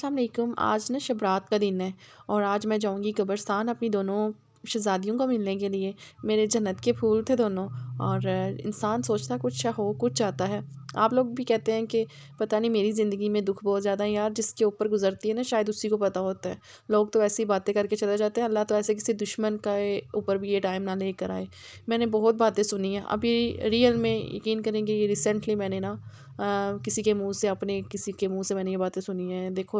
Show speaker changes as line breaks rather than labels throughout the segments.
अस्सलाम वालेकुम। आज ना शबरात का दिन है और आज मैं जाऊंगी कब्रिस्तान अपनी दोनों शहज़ादियों को मिलने के लिए। मेरे जन्नत के फूल थे दोनों। और इंसान सोचता कुछ हो कुछ चाहता है। आप लोग भी कहते हैं कि पता नहीं मेरी ज़िंदगी में दुख बहुत ज़्यादा है यार, जिसके ऊपर गुजरती है ना शायद उसी को पता होता है। लोग तो ऐसी बातें करके चले जाते हैं, अल्लाह तो ऐसे किसी दुश्मन का ऊपर भी ये टाइम ना लेकर आए। मैंने बहुत बातें सुनी हैं अभी रियल में, यकीन करेंगे ये रिसेंटली मैंने ना किसी के मुंह से, अपने किसी के मुंह से मैंने ये बातें सुनी हैं। देखो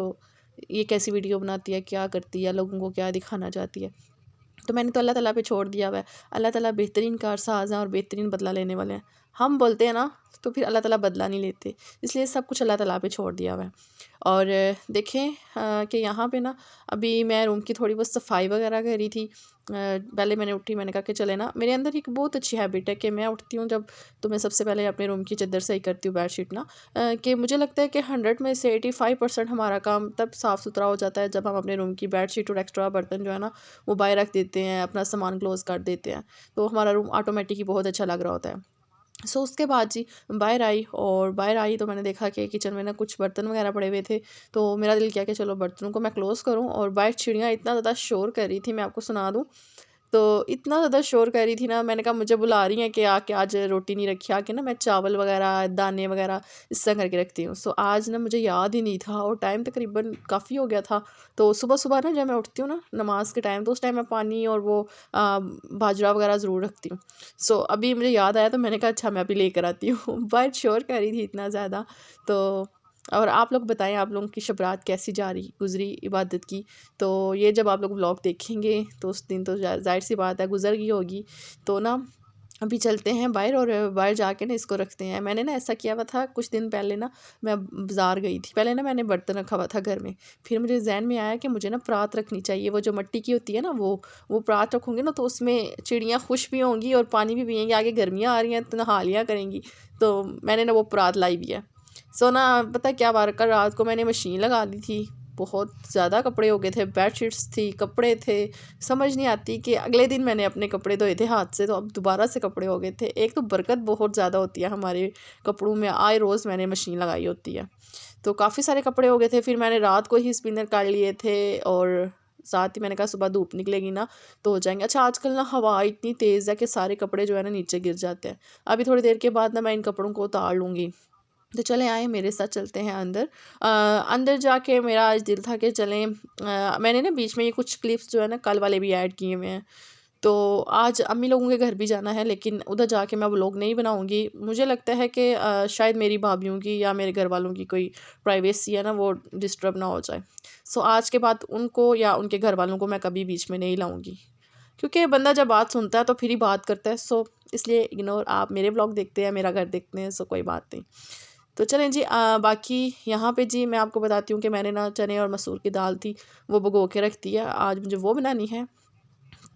ये कैसी वीडियो बनाती है, क्या करती है, लोगों को क्या दिखाना चाहती है। तो मैंने तो अल्लाह ताला पे छोड़ दिया हुआ है। अल्लाह ताला बेहतरीन कारसाज़ हैं और बेहतरीन बदला लेने वाले हैं। हम बोलते हैं ना, तो फिर अल्लाह ताला बदला नहीं लेते, इसलिए सब कुछ अल्लाह ताला पे छोड़ दिया हुआ है। और देखें कि यहाँ पे ना अभी मैं रूम की थोड़ी बहुत सफाई वगैरह करी थी। पहले मैंने उठी, मैंने कहा कि चले ना, मेरे अंदर एक बहुत अच्छी हैबिट है कि मैं उठती हूँ जब, तो मैं सबसे पहले अपने रूम की चादर सही करती हूँ, बेडशीट ना। कि मुझे लगता है कि 100 में से 85% हमारा काम तब साफ़ सुथरा हो जाता है जब हम अपने रूम की बेडशीट और एक्स्ट्रा बर्तन जो है ना वो बाहर रख देते हैं, अपना सामान क्लोज़ कर देते हैं। तो हमारा रूम ऑटोमेटिक ही बहुत अच्छा लग रहा होता है। सो उसके बाद जी बाहर आई तो मैंने देखा कि किचन में ना कुछ बर्तन वगैरह पड़े हुए थे। तो मेरा दिल किया कि चलो बर्तनों को मैं क्लोज़ करूँ, और बाहर चिड़ियाँ इतना ज़्यादा शोर कर रही थी, मैं आपको सुना दूँ। तो इतना ज़्यादा शोर कर रही थी ना, मैंने कहा मुझे बुला रही हैं कि आके आज रोटी नहीं रखी, आके ना मैं चावल वगैरह, दाने वगैरह इस तरह करके रखती हूँ। सो आज ना मुझे याद ही नहीं था और टाइम तकरीबन काफ़ी हो गया था। तो सुबह-सुबह ना जब मैं उठती हूँ ना नमाज़ के टाइम, तो उस टाइम मैं पानी और वो बाजरा वगैरह ज़रूर रखती हूँ। सो अभी मुझे याद आया तो मैंने कहा अच्छा मैं अभी लेकर आती हूँ। बट शोर कर रही थी इतना ज़्यादा। तो और आप लोग बताएँ, आप लोगों की शब रात कैसी गुज़री इबादत की? तो ये जब आप लोग व्लॉग देखेंगे तो उस दिन तो ज़ाहिर-सी बात है गुज़र गई होगी। तो ना अभी चलते हैं बाहर और बाहर जाके ना इसको रखते हैं। मैंने ना ऐसा किया हुआ था कुछ दिन पहले ना, मैं बाज़ार गई थी। पहले ना मैंने बर्तन रखा हुआ था घर में। फिर मुझे ज़हन में आया कि मुझे ना परात रखनी चाहिए, वो जो मिट्टी की होती है ना वो परात रखूँगी ना तो उसमें चिड़ियाँ खुश भी होंगी और पानी भी पिएँगी। आगे गर्मियाँ आ रही हैं तो नहा लिया करेंगी। तो मैंने ना वो परात लाई भी है। सो ना पता है क्या हुआ, कल रात को मैंने मशीन लगा दी थी। बहुत ज़्यादा कपड़े हो गए थे, बेडशीट्स थी, कपड़े थे। समझ नहीं आती कि अगले दिन मैंने अपने कपड़े धोए थे हाथ से, तो अब दोबारा से कपड़े हो गए थे। एक तो बरकत बहुत ज़्यादा होती है हमारे कपड़ों में, आए रोज़ मैंने मशीन लगाई होती है। तो काफ़ी सारे कपड़े हो गए थे, फिर मैंने रात को ही स्पिनर कर लिए थे। और साथ ही मैंने कहा सुबह धूप निकलेगी ना तो हो जाएंगे। अच्छा आजकल ना हवा इतनी तेज़ है कि सारे कपड़े जो है ना नीचे गिर जाते हैं। अभी थोड़ी देर के बाद ना मैं इन कपड़ों को उतार लूँगी। तो चले आए मेरे साथ, चलते हैं अंदर। अंदर जाके मेरा आज दिल था कि चलें। मैंने ना बीच में ये कुछ क्लिप्स जो है ना कल वाले भी ऐड किए हुए हैं। तो आज अम्मी लोगों के घर भी जाना है, लेकिन उधर जाके मैं व्लॉग नहीं बनाऊंगी। मुझे लगता है कि शायद मेरी भाभीयों की या मेरे घर वालों की कोई प्राइवेसी है ना वो डिस्टर्ब ना हो जाए। सो आज के बाद उनको या उनके घर वालों को मैं कभी बीच में नहीं लाऊंगी, क्योंकि बंदा जब बात सुनता है तो फिर ही बात करता है। सो इसलिए इग्नोर, आप मेरे व्लॉग देखते हैं, मेरा घर देखते हैं, सो कोई बात नहीं। तो चलें जी, बाकी यहाँ पे जी मैं आपको बताती हूँ कि मैंने ना चने और मसूर की दाल थी वो भिगो के रख दी है, आज मुझे वो बनानी है।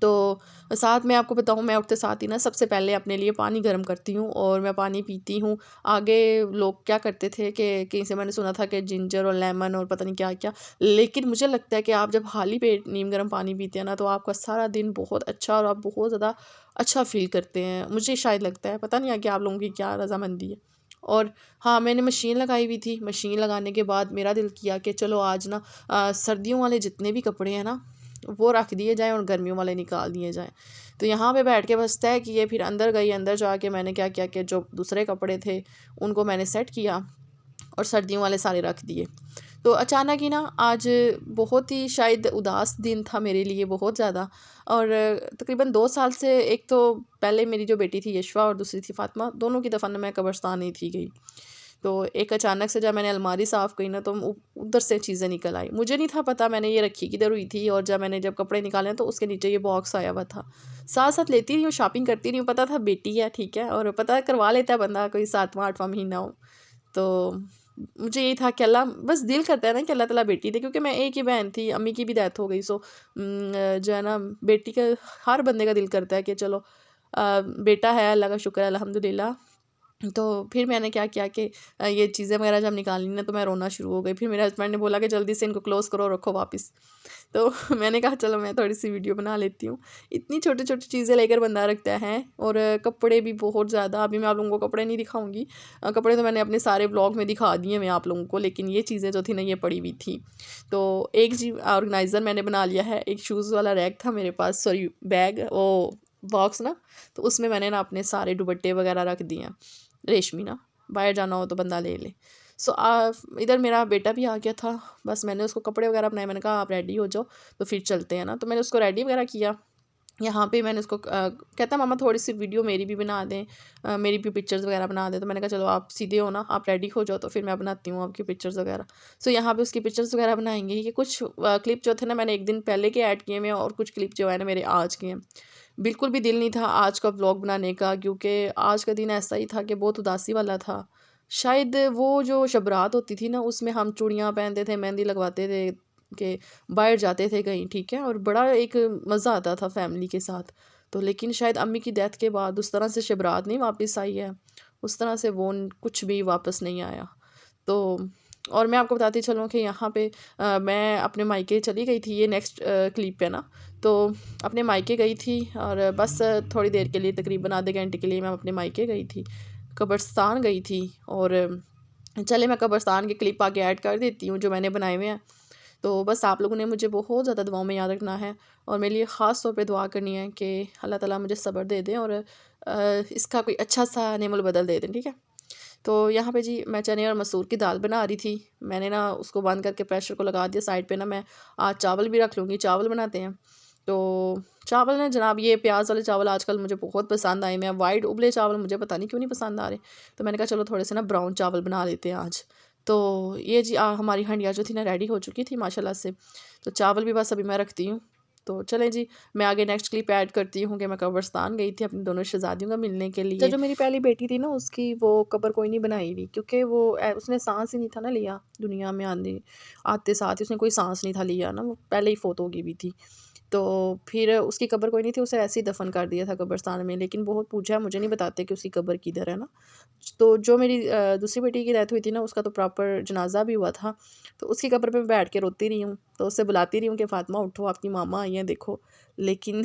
तो साथ में आपको बताऊँ, मैं उठते साथ ही ना सबसे पहले अपने लिए पानी गर्म करती हूँ और मैं पानी पीती हूँ। आगे लोग क्या करते थे कि कहीं से मैंने सुना था कि जिंजर और लेमन और पता नहीं क्या क्या, लेकिन मुझे लगता है कि आप जब खाली पेट नीम गर्म पानी पीते हैं ना तो आपका सारा दिन बहुत अच्छा और आप बहुत ज़्यादा अच्छा फील करते हैं। मुझे शायद लगता है, पता नहीं है कि आप लोगों की क्या रजामंदी है। और हाँ, मैंने मशीन लगाई हुई थी। मशीन लगाने के बाद मेरा दिल किया कि चलो आज ना सर्दियों वाले जितने भी कपड़े हैं ना वो रख दिए जाएँ और गर्मियों वाले निकाल दिए जाएँ। तो यहाँ पे बैठ के बस तय किए, फिर अंदर गई, अंदर जाके मैंने क्या किया कि जो दूसरे कपड़े थे उनको मैंने सेट किया और सर्दियों वाले सारे रख दिए। तो अचानक ही ना आज बहुत ही शायद उदास दिन था मेरे लिए, बहुत ज़्यादा। और तकरीबन 2 साल से, एक तो पहले मेरी जो बेटी थी यशवा और दूसरी थी फ़ातिमा, दोनों की दफ़न मैं कब्रिस्तान नहीं थी गई। तो एक अचानक से जब मैंने अलमारी साफ़ की ना तो उधर से चीज़ें निकल आई। मुझे नहीं था पता मैंने ये रखी किधर हुई थी, और जब कपड़े निकाले तो उसके नीचे ये बॉक्स आया हुआ था। साथ-साथ लेती रही हूँ, शॉपिंग करती रही हूँ, पता था बेटी है, ठीक है, और पता करवा लेता है बंदा, कोई 7वाँ 8वाँ महीना हो। तो मुझे यही था कि अल्लाह, बस दिल करता है ना कि अल्लाह ताला बेटी दे, क्योंकि मैं एक ही बहन थी, अम्मी की भी डेथ हो गई। सो जो है ना बेटी का, हर बंदे का दिल करता है कि चलो बेटा है, अल्लाह का शुक्र है अल्हम्दुलिल्लाह। तो फिर मैंने क्या किया कि ये चीज़ें वगैरह जब निकाली ना तो मैं रोना शुरू हो गई। फिर मेरे हस्बैंड ने बोला कि जल्दी से इनको क्लोज़ करो, रखो वापस। तो मैंने कहा चलो मैं थोड़ी सी वीडियो बना लेती हूँ। इतनी छोटी छोटी चीज़ें लेकर बंदा रखता है। और कपड़े भी बहुत ज़्यादा, अभी मैं आप लोगों को कपड़े नहीं दिखाऊंगी। कपड़े तो मैंने अपने सारे ब्लॉग में दिखा दिए मैं आप लोगों को, लेकिन ये चीज़ें जो थी ना ये पड़ी हुई थी। तो एक जी ऑर्गेनाइज़र मैंने बना लिया है। एक शूज़ वाला रैक था मेरे पास, सॉरी बैग, वो बॉक्स ना, तो उसमें मैंने ना अपने सारे दुपट्टे वगैरह रख दिए हैं रेशमी ना, बाहर जाना हो तो बंदा ले ले। सो इधर मेरा बेटा भी आ गया था। बस मैंने उसको कपड़े वगैरह अपनाए, मैंने कहा आप रेडी हो जाओ तो फिर चलते हैं ना। तो मैंने उसको रेडी वगैरह किया। यहाँ पे मैंने उसको कहता मामा थोड़ी सी वीडियो मेरी भी बना दें, मेरी भी पिक्चर्स वगैरह बना दें। तो मैंने कहा चलो आप सीधे हो ना, आप रेडी हो जाओ तो फिर मैं बनाती हूँ आपकी पिक्चर्स वगैरह। सो यहाँ पे उसकी पिक्चर्स वगैरह बनाएंगे। ये कुछ क्लिप जो थे ना मैंने एक दिन पहले के ऐड किए हुए हैं, और कुछ क्लिप जो है ना मेरे आज के हैं। बिल्कुल भी दिल नहीं था आज का व्लॉग बनाने का, क्योंकि आज का दिन ऐसा ही था कि बहुत उदासी वाला था। शायद वो जो शब रात होती थी ना उसमें हम चूड़ियाँ पहनते थे, मेहंदी लगवाते थे, कि बाहर जाते थे कहीं, ठीक है, और बड़ा एक मज़ा आता था फैमिली के साथ। तो लेकिन शायद अम्मी की डेथ के बाद उस तरह से शब रात नहीं वापस आई है, उस तरह से वो कुछ भी वापस नहीं आया। तो और मैं आपको बताती चलूँ कि यहाँ पे मैं अपने मायके चली गई थी। ये नेक्स्ट क्लिप है ना। तो अपने मायके गई थी, और बस थोड़ी देर के लिए, तकरीबन आधे घंटे के लिए मैं अपने मायके गई थी, कब्रिस्तान गई थी। और चले मैं कब्रिस्तान के क्लिप आगे ऐड कर देती हूँ जो मैंने बनाए हुए हैं। तो बस आप लोगों ने मुझे बहुत ज़्यादा दुआओं में याद रखना है, और मेरे लिए ख़ास तौर पे दुआ करनी है कि अल्लाह ताला मुझे सब्र दे दें, और इसका कोई अच्छा सा नेमुल बदल दे दें, ठीक है। तो यहाँ पे जी मैं चने और मसूर की दाल बना रही थी। मैंने ना उसको बंद करके प्रेशर को लगा दिया साइड पे ना। मैं आज चावल भी रख लूँगी, चावल बनाते हैं। तो चावल ना जनाब, ये प्याज वाले चावल आजकल मुझे बहुत पसंद आए। मैं वाइट उबले चावल मुझे पता नहीं क्यों नहीं पसंद आ रहे। तो मैंने कहा चलो थोड़े से ना ब्राउन चावल बना लेते हैं आज। तो ये जी हमारी हंडिया जो थी ना रेडी हो चुकी थी माशाल्लाह से। तो चावल भी बस अभी मैं रखती हूँ। तो चलें जी, मैं आगे नेक्स्ट क्लिप ऐड करती हूँ कि मैं कब्रिस्तान गई थी अपनी दोनों शहज़ादियों का मिलने के लिए। जो मेरी पहली बेटी थी ना उसकी वो कब्र कोई नहीं बनाई हुई, क्योंकि वो उसने सांस ही नहीं था ना लिया दुनिया में आने आते साथ ही, उसने कोई सांस नहीं था लिया ना, वो पहले ही फोत हो गई हुई थी। तो फिर उसकी कब्र कोई नहीं थी, उसे ऐसे ही दफन कर दिया था कब्रिस्तान में। लेकिन बहुत पूछा, मुझे नहीं बताते कि उसकी कब्र किधर है ना। तो जो मेरी दूसरी बेटी की डेथ हुई थी ना उसका तो प्रॉपर जनाजा भी हुआ था। तो उसकी कब्र पे मैं बैठ के रोती रही हूँ, तो उससे बुलाती रही हूँ कि फ़ातिमा उठो, आपकी मामा आई हैं देखो। लेकिन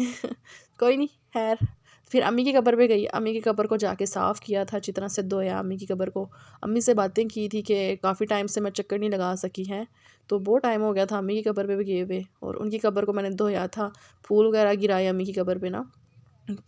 कोई नहीं, खैर। फिर अम्मी की कब्र पे गई, अम्मी की कब्र को जाके साफ़ किया था, अच्छी तरह से धोया अम्मी की कब्र को। अम्मी से बातें की थी कि काफ़ी टाइम से मैं चक्कर नहीं लगा सकी है, तो बहुत टाइम हो गया था अम्मी की कब्र पे भी गए हुए, और उनकी कब्र को मैंने धोया था, फूल वगैरह गिराए अम्मी की कब्र पे ना।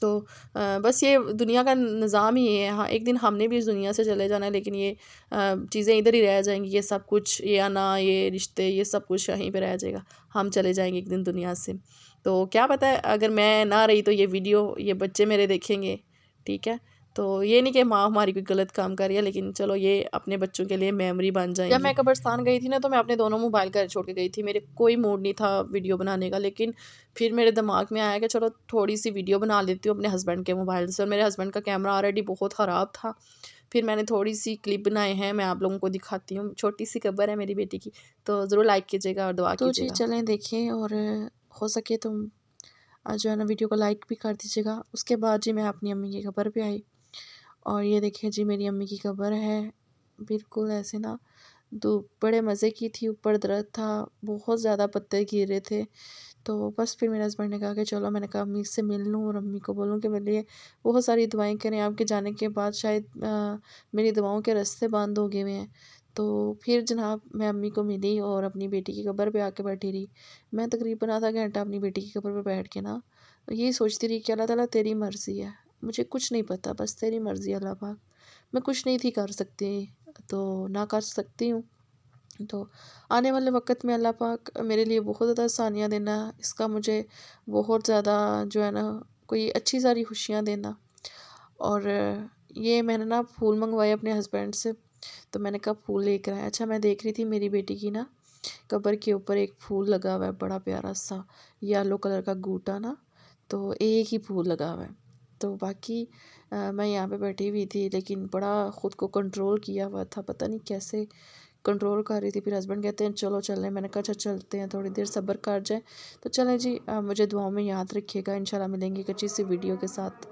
तो बस ये दुनिया का निज़ाम ही ये है। हाँ, एक दिन हमने भी इस दुनिया से चले जाना है, लेकिन ये चीज़ें इधर ही रह जाएंगी। ये सब कुछ, ये आना, ये रिश्ते, ये सब कुछ यहीं पे रह जाएगा। हम चले जाएंगे एक दिन दुनिया से। तो क्या पता है अगर मैं ना रही तो ये वीडियो ये बच्चे मेरे देखेंगे, ठीक है। तो ये नहीं कि माँ हमारी कोई गलत काम कर रही है, लेकिन चलो ये अपने बच्चों के लिए मेमोरी बन जाएगी। जब मैं कब्रिस्तान गई थी ना तो मैं अपने दोनों मोबाइल घर छोड़ के गई थी। मेरे कोई मूड नहीं था वीडियो बनाने का, लेकिन फिर मेरे दिमाग में आया कि चलो थोड़ी सी वीडियो बना लेती हूँ अपने हस्बैंड के मोबाइल से, और मेरे हस्बैंड का कैमरा ऑलरेडी बहुत ख़राब था। फिर मैंने थोड़ी सी क्लिप बनाए हैं, मैं आप लोगों को दिखाती हूँ। छोटी सी कब्र है मेरी बेटी की, तो ज़रूर लाइक कीजिएगा और दुआ कीजिएगा। तो जी चलें देखें, और हो सके तो जो है ना वीडियो को लाइक भी कर दीजिएगा। उसके बाद जी मैं अपनी अम्मी की कब्र पे आई, और ये देखिए जी मेरी अम्मी की कब्र है। बिल्कुल ऐसे ना धूप बड़े मज़े की थी, ऊपर दरख्त था, बहुत ज़्यादा पत्ते गिर रहे थे। तो बस फिर मेरे हस्बैंड ने कहा कि चलो, मैंने कहा अम्मी से मिल लूँ और अम्मी को बोलूँ कि मेरे लिए बहुत सारी दुआएं करें। आपके जाने के बाद शायद मेरी दुआओं के रास्ते बंद हो गए हुए हैं। तो फिर जनाब मैं अम्मी को मिली और अपनी बेटी की कब्र पे आके बैठी रही। मैं तकरीबन आधा घंटा अपनी बेटी की कब्र पे बैठ के ना यही सोचती रही कि अल्लाह ताला तेरी मर्ज़ी है, मुझे कुछ नहीं पता, बस तेरी मर्ज़ी अल्लाह पाक। मैं कुछ नहीं थी कर सकती, तो ना कर सकती हूँ। तो आने वाले वक़्त में अल्लाह पाक मेरे लिए बहुत ज़्यादा आसानियाँ देना, इसका मुझे बहुत ज़्यादा जो है ना कोई अच्छी सारी खुशियाँ देना। और ये मैंने ना फूल मंगवाए अपने हस्बैंड से, तो मैंने कहा फूल लेकर आए। अच्छा, मैं देख रही थी मेरी बेटी की ना कब्र के ऊपर एक फूल लगा हुआ है, बड़ा प्यारा सा येलो कलर का गूटा ना, तो एक ही फूल लगा हुआ है। तो बाकी मैं यहाँ पे बैठी हुई थी, लेकिन बड़ा ख़ुद को कंट्रोल किया हुआ था, पता नहीं कैसे कंट्रोल कर रही थी। फिर हस्बैंड कहते हैं चलो चल रहे, मैंने कहा अच्छा चलते हैं, थोड़ी देर सब्र कर जाए। तो चलें जी, मुझे दुआओं में याद रखिएगा। इंशाल्लाह मिलेंगे एक अच्छी सी वीडियो के साथ।